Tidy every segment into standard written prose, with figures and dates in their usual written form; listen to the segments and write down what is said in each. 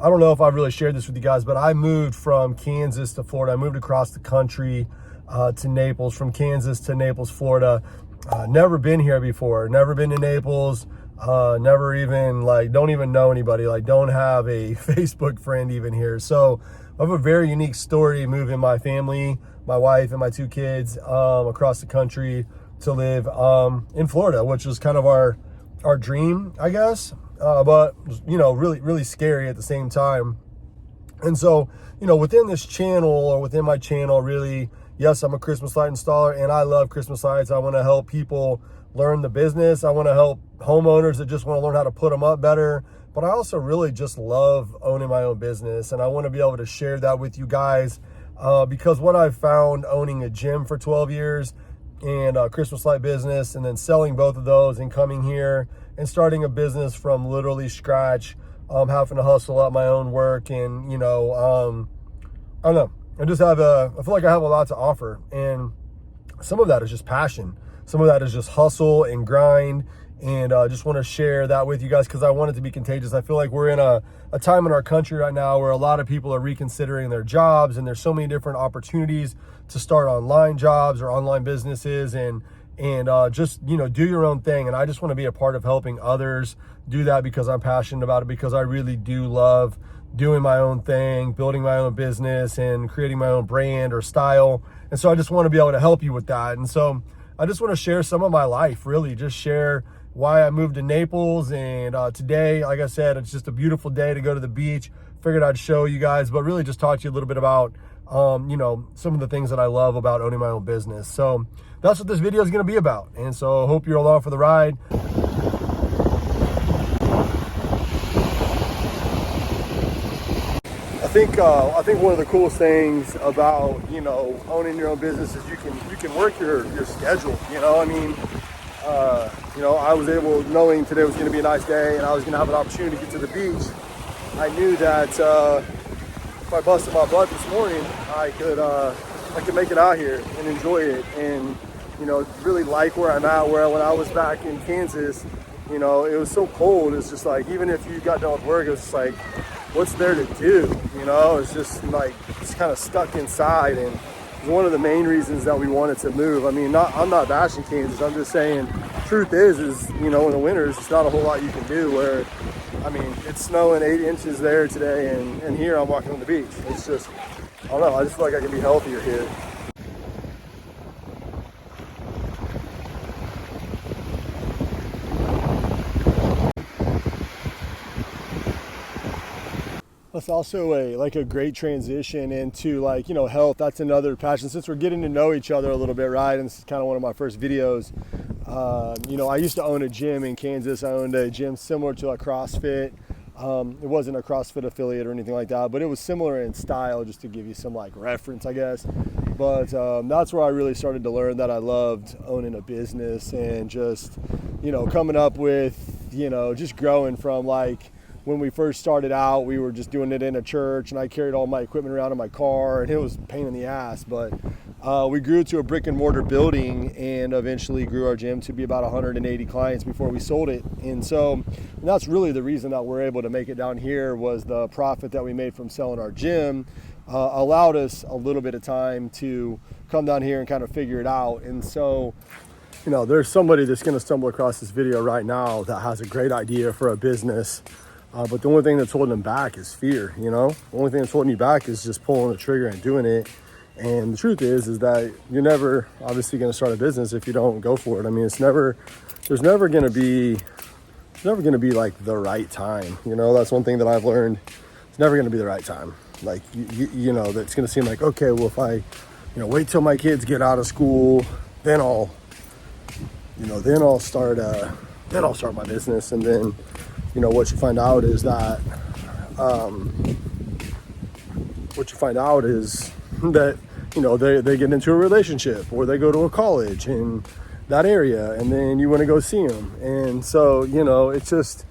I don't know if I've really shared this with you guys, but I moved from Kansas to Florida. I moved across the country to Naples, from Kansas to Naples, Florida. Never been here before, never been to Naples, never even, like, don't even know anybody, like, don't have a Facebook friend even here. So I have a very unique story moving my family, my wife and my 2 kids across the country to live in Florida, which was kind of our dream, I guess, but, you know, really, really scary at the same time. And so, you know, within this channel, or within my channel, really, yes, I'm a Christmas light installer and I love Christmas lights. I want to help people learn the business. I want to help homeowners that just want to learn how to put them up better. But I also really just love owning my own business, and I want to be able to share that with you guys because what I've found owning a gym for 12 years and a Christmas light business, and then selling both of those and coming here and starting a business from literally scratch, having to hustle out my own work, and, you know, I don't know. I feel like I have a lot to offer, and some of that is just passion. Some of that is just hustle and grind, and I just want to share that with you guys because I want it to be contagious. I feel like we're in a time in our country right now where a lot of people are reconsidering their jobs, and there's so many different opportunities to start online jobs or online businesses, and just, you know, do your own thing. And I just want to be a part of helping others do that because I'm passionate about it, because I really do love doing my own thing, building my own business and creating my own brand or style. And so I just want to be able to help you with that. And so I just want to share some of my life, really just share why I moved to Naples. And today, like I said, it's just a beautiful day to go to the beach. Figured I'd show you guys, but really just talk to you a little bit about, you know, some of the things that I love about owning my own business. So that's what this video is going to be about. And so I hope you're along for the ride. I think one of the coolest things about, you know, owning your own business is you can work your schedule. You know, I mean, you know, I was able, knowing today was going to be a nice day and I was going to have an opportunity to get to the beach. I knew that if I busted my butt this morning, I could make it out here and enjoy it, and, you know, really like where I'm at. Where when I was back in Kansas, you know, it was so cold. It's just like, even if you got done with work, it was just like, what's there to do? You know, it's just like, it's kind of stuck inside. And it's one of the main reasons that we wanted to move. I mean, I'm not bashing Kansas. I'm just saying, truth is, you know, in the winters, it's not a whole lot you can do. Where, I mean, it's snowing 8 inches there today, and here I'm walking on the beach. It's just, I don't know, I just feel like I can be healthier here. That's also a great transition into, like, you know, health. That's another passion, since we're getting to know each other a little bit, right? And this is kind of one of my first videos. You know, I used to own a gym in Kansas. I owned a gym similar to a CrossFit. It wasn't a CrossFit affiliate or anything like that, but it was similar in style, just to give you some like reference, I guess. But that's where I really started to learn that I loved owning a business, and just, you know, coming up with, you know, just growing from, like, when we first started out, we were just doing it in a church, and I carried all my equipment around in my car, and it was a pain in the ass. But we grew to a brick and mortar building, and eventually grew our gym to be about 180 clients before we sold it. And so that's really the reason that we're able to make it down here, was the profit that we made from selling our gym allowed us a little bit of time to come down here and kind of figure it out. And so, you know, there's somebody that's going to stumble across this video right now that has a great idea for a business. But the only thing that's holding them back is fear, you know? The only thing that's holding you back is just pulling the trigger and doing it. And the truth is that you're never obviously going to start a business if you don't go for it. I mean, there's never going to be like the right time. You know, that's one thing that I've learned. It's never going to be the right time. Like, you know, that's going to seem like, okay, well, if I, you know, wait till my kids get out of school, then I'll start my business. And then, you know, what you find out is that you know, they get into a relationship, or they go to a college in that area, and then you want to go see them. And so, you know, it's just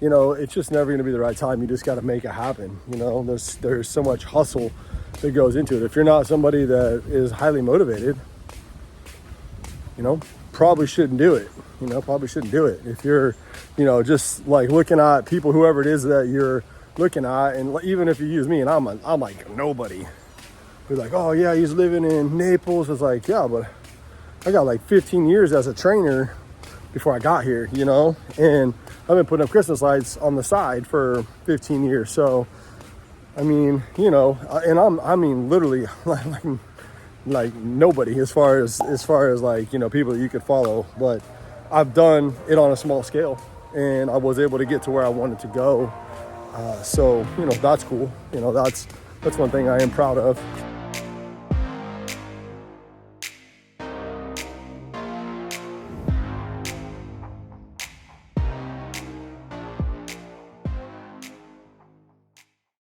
never going to be the right time. You just got to make it happen. You know, there's so much hustle that goes into it. If you're not somebody that is highly motivated, you know, probably shouldn't do it. If you're, you know, just like looking at people, whoever it is that you're looking at, and even if you use me and I'm like nobody, they're like, oh yeah, he's living in Naples. It's like, yeah, but I got like 15 years as a trainer before I got here, you know, and I've been putting up Christmas lights on the side for 15 years. So, I mean, you know, and I mean, literally like nobody as far as like, you know, people that you could follow, but I've done it on a small scale and I was able to get to where I wanted to go. So, you know, that's cool. You know, that's one thing I am proud of.